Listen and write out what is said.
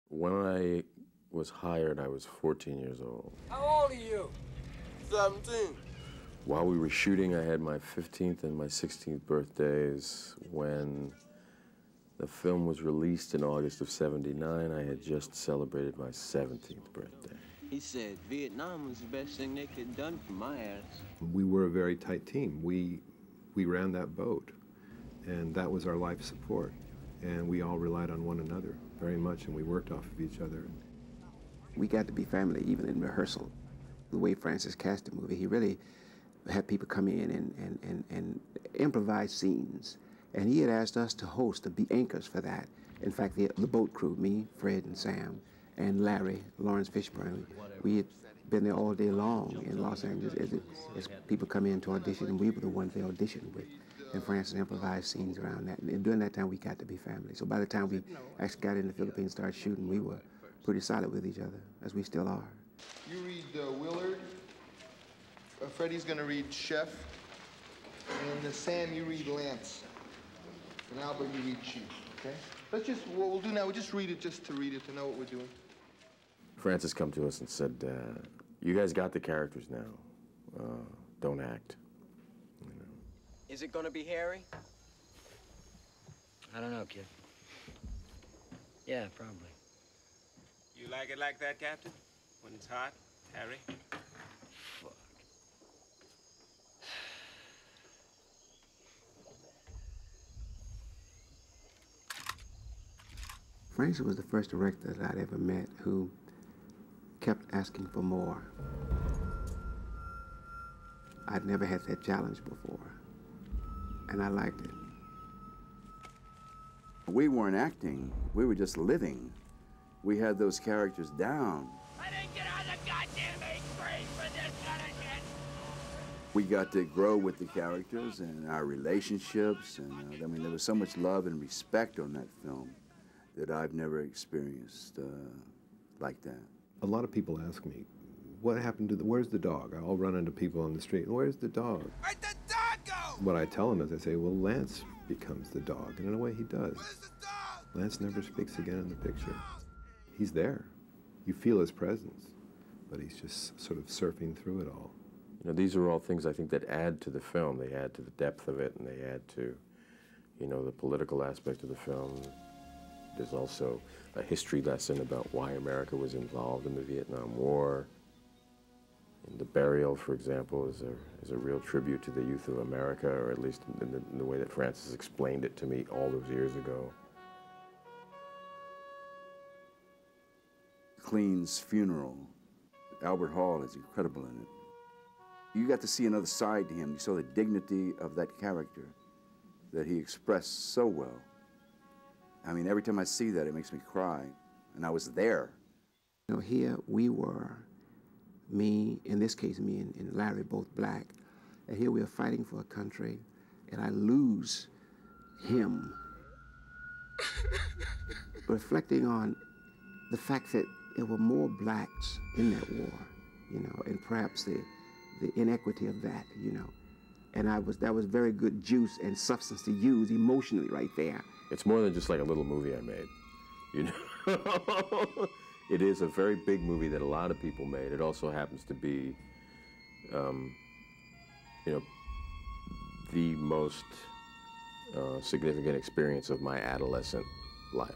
When I was hired, I was 14 years old. How old are you? 17. While we were shooting, I had my 15th and my 16th birthdays. When the film was released in August of '79, I had just celebrated my 17th birthday. He said Vietnam was the best thing they could have done for my ass. We were a very tight team. We ran that boat, and that was our life support. And we all relied on one another very much, and we worked off of each other. We got to be family even in rehearsal. The way Francis cast the movie, he really had people come in and improvise scenes. And he had asked us to host, to be anchors for that. In fact, the boat crew, me, Fred, and Sam, and Larry, Lawrence Fishburne, we had been there all day long in Los Angeles as people come in to audition, and we were the ones they auditioned with. And Francis improvised scenes around that. And during that time, we got to be family. So by the time we actually got in the Philippines and started shooting, we were pretty solid with each other, as we still are. You read Willard. Freddie's going to read Chef. And Sam, you read Lance. And Albert, you read Chief, okay? Let's just, what we'll do now, we'll just read it just to read it, to know what we're doing. Francis come to us and said, you guys got the characters now. Don't act. You know. Is it gonna be Harry? I don't know, kid. Yeah, probably. You like it like that, Captain? When it's hot, Harry? Fuck. Francis was the first director that I'd ever met who kept asking for more. I'd never had that challenge before, and I liked it. We weren't acting, we were just living. We had those characters down. I didn't get on the goddamn 8th grade for this kind of shit! We got to grow with the characters and our relationships, and I mean, there was so much love and respect on that film that I've never experienced like that. A lot of people ask me, what happened to where's the dog? I'll run into people on the street, where's the dog? Where'd the dog go? What I tell them is, I say, well, Lance becomes the dog, and in a way he does. Where's the dog? Lance never speaks again in the picture. He's there. You feel his presence, but he's just sort of surfing through it all. You know, these are all things I think that add to the film. They add to the depth of it, and they add to, you know, the political aspect of the film. There's also a history lesson about why America was involved in the Vietnam War. And the burial, for example, is a real tribute to the youth of America, or at least in the way that Francis explained it to me all those years ago. Clean's funeral, Albert Hall is incredible in it. You got to see another side to him. You saw the dignity of that character that he expressed so well. I mean, every time I see that, it makes me cry, and I was there. You know, here we were, me, in this case, me and Larry, both black, and here we are fighting for a country, and I lose him. Reflecting on the fact that there were more blacks in that war, you know, and perhaps the inequity of that, you know. And that was very good juice and substance to use emotionally right there. It's more than just like a little movie I made, you know. It is a very big movie that a lot of people made. It also happens to be, you know, the most significant experience of my adolescent life.